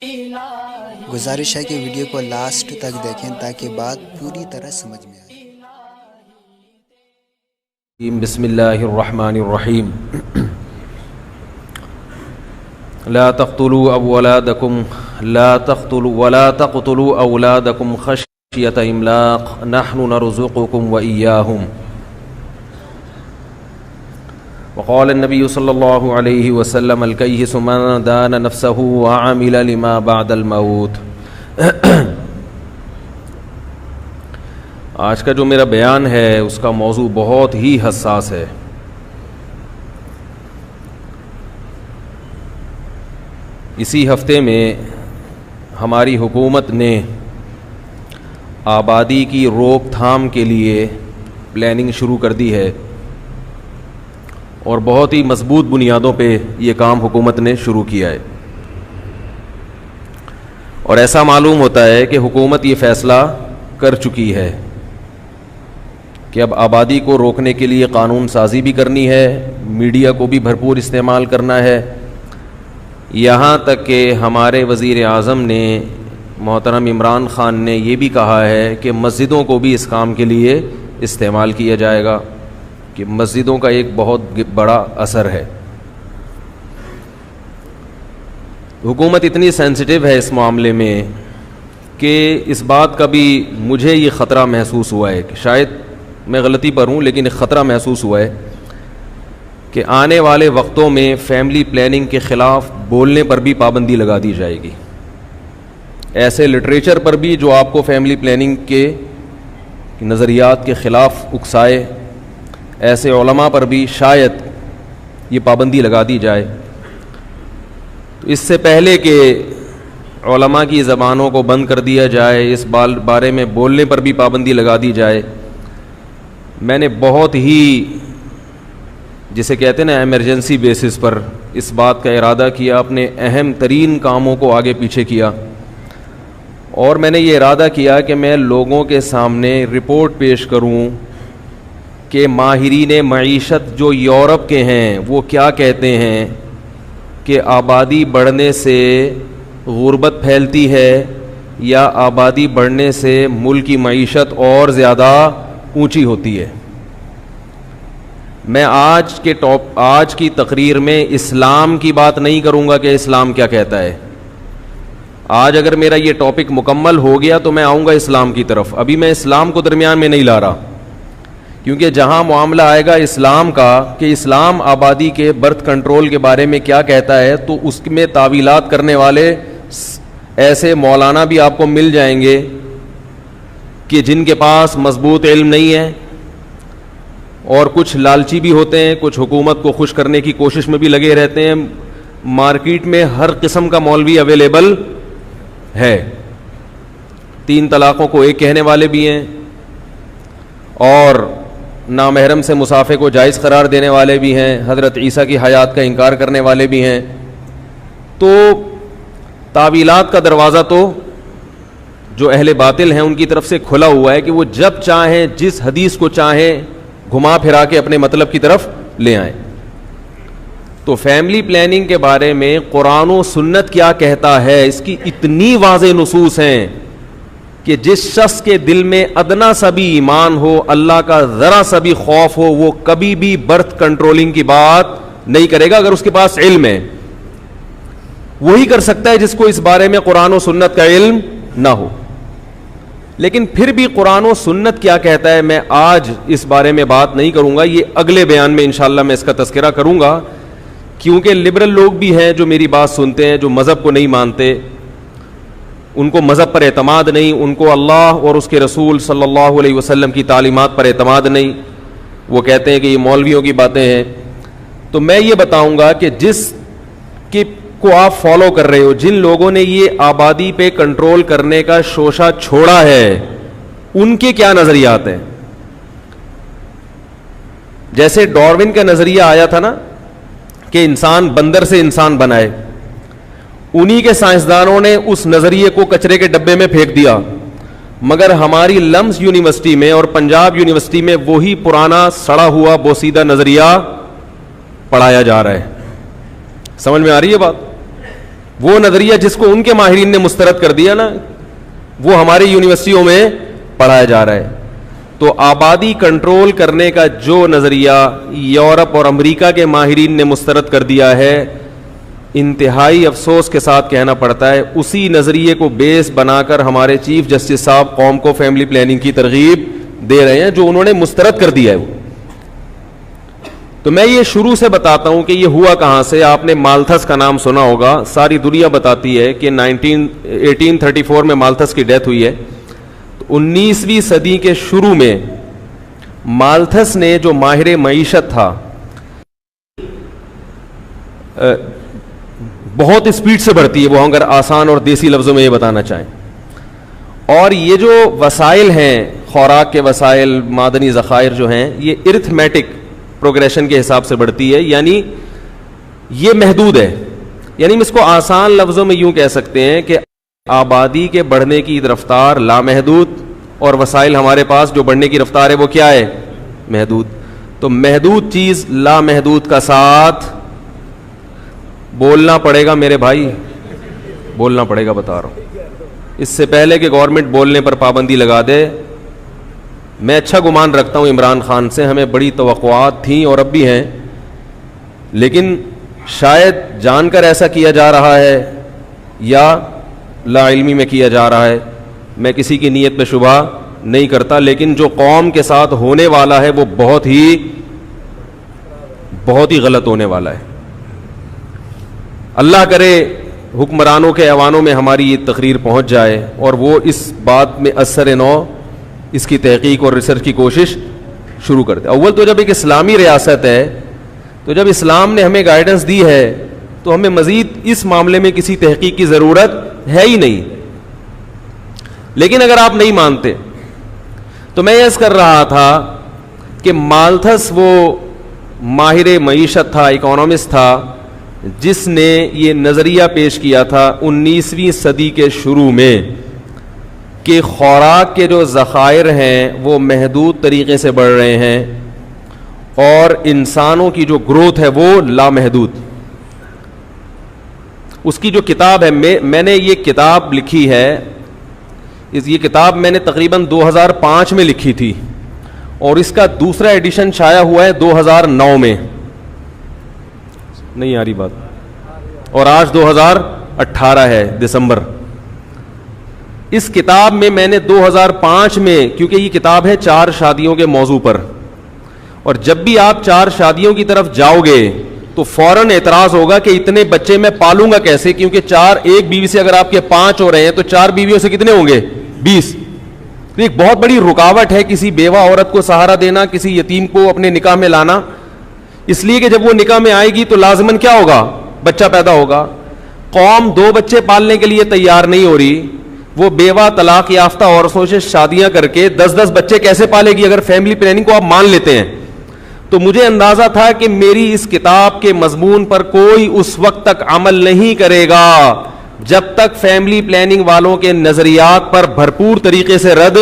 گزارش ہے کہ ویڈیو کو لاسٹ تک دیکھیں تاکہ بات پوری طرح سمجھ میں آئے۔ بسم اللہ الرحمن الرحیم لا تقتلوا اولادکم خشیۃ املاق نحن نرزقکم وإیاہم وقال النبی صلی اللہ علیہ وسلم الکیس من دان نفسہ وعمل لما بعد الموت۔ آج کا جو میرا بیان ہے اس کا موضوع بہت ہی حساس ہے۔ اسی ہفتے میں ہماری حکومت نے آبادی کی روک تھام کے لیے پلاننگ شروع کر دی ہے، اور بہت ہی مضبوط بنیادوں پہ یہ کام حکومت نے شروع کیا ہے، اور ایسا معلوم ہوتا ہے کہ حکومت یہ فیصلہ کر چکی ہے کہ اب آبادی کو روکنے کے لیے قانون سازی بھی کرنی ہے، میڈیا کو بھی بھرپور استعمال کرنا ہے، یہاں تک کہ ہمارے وزیر اعظم نے محترم عمران خان نے یہ بھی کہا ہے کہ مسجدوں کو بھی اس کام کے لیے استعمال کیا جائے گا، کہ مسجدوں کا ایک بہت بڑا اثر ہے۔ حکومت اتنی سینسٹیو ہے اس معاملے میں کہ اس بات کا بھی مجھے یہ خطرہ محسوس ہوا ہے کہ شاید میں غلطی پر ہوں، لیکن ایک خطرہ محسوس ہوا ہے کہ آنے والے وقتوں میں فیملی پلاننگ کے خلاف بولنے پر بھی پابندی لگا دی جائے گی، ایسے لٹریچر پر بھی جو آپ کو فیملی پلاننگ کے نظریات کے خلاف اکسائے، ایسے علماء پر بھی شاید یہ پابندی لگا دی جائے۔ تو اس سے پہلے کہ علماء کی زبانوں کو بند کر دیا جائے، اس بارے میں بولنے پر بھی پابندی لگا دی جائے، میں نے بہت ہی جسے کہتے ہیں نا ایمرجنسی بیسس پر اس بات کا ارادہ کیا، اپنے اہم ترین کاموں کو آگے پیچھے کیا، اور میں نے یہ ارادہ کیا کہ میں لوگوں کے سامنے رپورٹ پیش کروں کہ ماہرین معیشت جو یورپ کے ہیں وہ کیا کہتے ہیں کہ آبادی بڑھنے سے غربت پھیلتی ہے یا آبادی بڑھنے سے ملک کی معیشت اور زیادہ اونچی ہوتی ہے۔ میں آج کی تقریر میں اسلام کی بات نہیں کروں گا کہ اسلام کیا کہتا ہے۔ آج اگر میرا یہ ٹاپک مکمل ہو گیا تو میں آؤں گا اسلام کی طرف، ابھی میں اسلام کو درمیان میں نہیں لا رہا، کیونکہ جہاں معاملہ آئے گا اسلام کا کہ اسلام آبادی کے برتھ کنٹرول کے بارے میں کیا کہتا ہے، تو اس میں تعویلات کرنے والے ایسے مولانا بھی آپ کو مل جائیں گے کہ جن کے پاس مضبوط علم نہیں ہے، اور کچھ لالچی بھی ہوتے ہیں، کچھ حکومت کو خوش کرنے کی کوشش میں بھی لگے رہتے ہیں۔ مارکیٹ میں ہر قسم کا مولوی اویلیبل ہے، 3 طلاقوں کو ایک کہنے والے بھی ہیں، اور نامحرم سے مسافر کو جائز قرار دینے والے بھی ہیں، حضرت عیسیٰ کی حیات کا انکار کرنے والے بھی ہیں۔ تو تعویلات کا دروازہ تو جو اہل باطل ہیں ان کی طرف سے کھلا ہوا ہے کہ وہ جب چاہیں جس حدیث کو چاہیں گھما پھرا کے اپنے مطلب کی طرف لے آئیں۔ تو فیملی پلاننگ کے بارے میں قرآن و سنت کیا کہتا ہے، اس کی اتنی واضح نصوص ہیں کہ جس شخص کے دل میں ادنا سا بھی ایمان ہو، اللہ کا ذرا سا بھی خوف ہو، وہ کبھی بھی برتھ کنٹرولنگ کی بات نہیں کرے گا۔ اگر اس کے پاس علم ہے وہی کر سکتا ہے جس کو اس بارے میں قرآن و سنت کا علم نہ ہو۔ لیکن پھر بھی قرآن و سنت کیا کہتا ہے میں آج اس بارے میں بات نہیں کروں گا، یہ اگلے بیان میں انشاءاللہ میں اس کا تذکرہ کروں گا، کیونکہ لبرل لوگ بھی ہیں جو میری بات سنتے ہیں، جو مذہب کو نہیں مانتے، ان کو مذہب پر اعتماد نہیں، ان کو اللہ اور اس کے رسول صلی اللہ علیہ وسلم کی تعلیمات پر اعتماد نہیں، وہ کہتے ہیں کہ یہ مولویوں کی باتیں ہیں۔ تو میں یہ بتاؤں گا کہ جس کو آپ فالو کر رہے ہو، جن لوگوں نے یہ آبادی پہ کنٹرول کرنے کا شوشہ چھوڑا ہے، ان کے کیا نظریات ہیں۔ جیسے ڈاروین کا نظریہ آیا تھا نا کہ انسان بندر سے انسان بنائے، انہی کے سائنسدانوں نے اس نظریے کو کچرے کے ڈبے میں پھینک دیا، مگر ہماری لمس یونیورسٹی میں اور پنجاب یونیورسٹی میں وہی پرانا سڑا ہوا بوسیدہ نظریہ پڑھایا جا رہا ہے۔ سمجھ میں آ رہی ہے بات؟ وہ نظریہ جس کو ان کے ماہرین نے مسترد کر دیا نا, وہ ہماری یونیورسٹیوں میں پڑھایا جا رہا ہے. تو آبادی کنٹرول کرنے کا جو نظریہ یورپ اور امریکہ کے ماہرین نے مسترد کر دیا ہے, انتہائی افسوس کے ساتھ کہنا پڑتا ہے اسی نظریے کو بیس بنا کر ہمارے چیف جسٹس صاحب قوم کو فیملی پلاننگ کی ترغیب دے رہے ہیں, جو انہوں نے مسترد کر دیا ہے. وہ تو میں یہ شروع سے بتاتا ہوں کہ یہ ہوا کہاں سے. آپ نے مالتھس کا نام سنا ہوگا, ساری دنیا بتاتی ہے کہ 1834 میں مالتھس کی ڈیتھ ہوئی ہے. 19ویں صدی کے شروع میں مالتھس نے, جو ماہر معیشت تھا, بہت اسپیڈ سے بڑھتی ہے وہ, اگر آسان اور دیسی لفظوں میں یہ بتانا چاہیں, اور یہ جو وسائل ہیں, خوراک کے وسائل, معدنی ذخائر جو ہیں, یہ ارتھمیٹک پروگریشن کے حساب سے بڑھتی ہے, یعنی یہ محدود ہے. یعنی ہم اس کو آسان لفظوں میں یوں کہہ سکتے ہیں کہ آبادی کے بڑھنے کی رفتار لامحدود, اور وسائل ہمارے پاس جو بڑھنے کی رفتار ہے وہ کیا ہے, محدود. تو محدود چیز لامحدود کا ساتھ بولنا پڑے گا میرے بھائی, بولنا پڑے گا, بتا رہا ہوں. اس سے پہلے کہ گورنمنٹ بولنے پر پابندی لگا دے, میں اچھا گمان رکھتا ہوں عمران خان سے, ہمیں بڑی توقعات تھیں اور اب بھی ہیں, لیکن شاید جان کر ایسا کیا جا رہا ہے یا لا علمی میں کیا جا رہا ہے, میں کسی کی نیت پہ شبہ نہیں کرتا, لیکن جو قوم کے ساتھ ہونے والا ہے وہ بہت ہی غلط ہونے والا ہے. اللہ کرے حکمرانوں کے ایوانوں میں ہماری یہ تقریر پہنچ جائے اور وہ اس بات میں اثر نو اس کی تحقیق اور ریسرچ کی کوشش شروع کر دے. اول تو جب ایک اسلامی ریاست ہے, تو جب اسلام نے ہمیں گائیڈنس دی ہے تو ہمیں مزید اس معاملے میں کسی تحقیق کی ضرورت ہے ہی نہیں. لیکن اگر آپ نہیں مانتے تو میں عرض کر رہا تھا کہ مالتھس وہ ماہر معیشت تھا, اکانومسٹ تھا, جس نے یہ نظریہ پیش کیا تھا 19ویں صدی کے شروع میں کہ خوراک کے جو ذخائر ہیں وہ محدود طریقے سے بڑھ رہے ہیں اور انسانوں کی جو گروتھ ہے وہ لامحدود. اس کی جو کتاب ہے, میں نے یہ کتاب لکھی ہے, یہ کتاب میں نے تقریباً 2005 میں لکھی تھی اور اس کا دوسرا ایڈیشن شائع ہوا ہے 2009 میں. نہیں آ رہی بات, اور آج 2018 ہے دسمبر. اس کتاب میں نے 2005 میں, کیونکہ یہ کتاب ہے 4 شادیوں کے موضوع پر, اور جب بھی آپ 4 شادیوں کی طرف جاؤ گے تو فوراً اعتراض ہوگا کہ اتنے بچے میں پالوں گا کیسے, کیونکہ 4 ایک بیوی سے اگر آپ کے 5 ہو رہے ہیں تو 4 بیویوں سے کتنے ہوں گے, 20. تو ایک بہت بڑی رکاوٹ ہے کسی بیوہ عورت کو سہارا دینا, کسی یتیم کو اپنے نکاح میں لانا, اس لیے کہ جب وہ نکاح میں آئے گی تو لازماً کیا ہوگا, بچہ پیدا ہوگا. قوم 2 بچے پالنے کے لیے تیار نہیں ہو رہی, وہ بیوہ طلاق یافتہ عورتوں سے شادیاں کر کے 10-10 بچے کیسے پالے گی اگر فیملی پلاننگ کو آپ مان لیتے ہیں. تو مجھے اندازہ تھا کہ میری اس کتاب کے مضمون پر کوئی اس وقت تک عمل نہیں کرے گا جب تک فیملی پلاننگ والوں کے نظریات پر بھرپور طریقے سے رد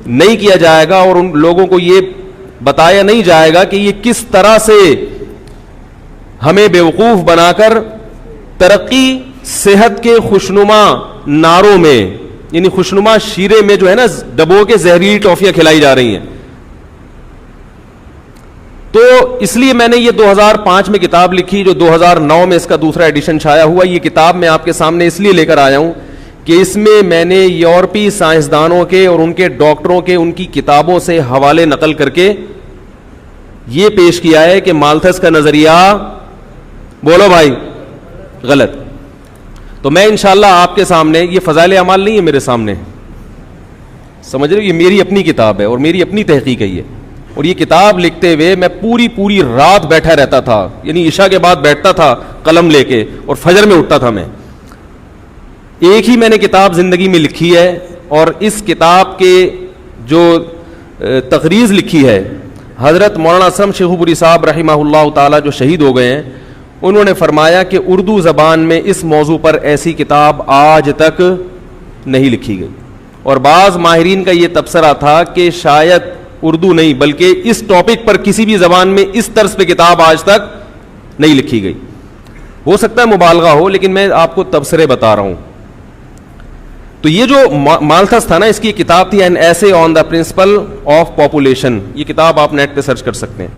نہیں کیا جائے گا اور ان لوگوں کو یہ بتایا نہیں جائے گا کہ یہ کس طرح سے ہمیں بیوقوف بنا کر ترقی, صحت کے خوشنما نعروں میں, یعنی خوشنما شیرے میں جو ہے نا ڈبو کے زہریلی ٹافیاں کھلائی جا رہی ہیں. تو اس لیے میں نے یہ 2005 میں کتاب لکھی جو 2009 میں اس کا دوسرا ایڈیشن شائع ہوا. یہ کتاب میں آپ کے سامنے اس لیے لے کر آیا ہوں کہ اس میں نے یورپی سائنسدانوں کے اور ان کے ڈاکٹروں کے ان کی کتابوں سے حوالے نقل کر کے یہ پیش کیا ہے کہ مالتھس کا نظریہ, بولو بھائی, غلط. تو میں انشاءاللہ آپ کے سامنے, یہ فضائل اعمال نہیں ہے میرے سامنے, سمجھ رہے ہو, یہ میری اپنی کتاب ہے اور میری اپنی تحقیق ہے یہ. اور یہ کتاب لکھتے ہوئے میں پوری رات بیٹھا رہتا تھا, یعنی عشاء کے بعد بیٹھتا تھا قلم لے کے اور فجر میں اٹھتا تھا میں. ایک ہی میں نے کتاب زندگی میں لکھی ہے, اور اس کتاب کے جو تقریض لکھی ہے حضرت مولانا اسلم شیخو پوری صاحب رحمہ اللہ تعالی جو شہید ہو گئے ہیں, انہوں نے فرمایا کہ اردو زبان میں اس موضوع پر ایسی کتاب آج تک نہیں لکھی گئی. اور بعض ماہرین کا یہ تبصرہ تھا کہ شاید اردو نہیں بلکہ اس ٹاپک پر کسی بھی زبان میں اس طرز پہ کتاب آج تک نہیں لکھی گئی. ہو سکتا ہے مبالغہ ہو, لیکن میں آپ کو تبصرے بتا رہا ہوں. تو یہ جو مالتھس تھا نا, اس کی کتاب تھی این ایسے آن دا پرنسپل آف پاپولیشن. یہ کتاب آپ نیٹ پہ سرچ کر سکتے ہیں.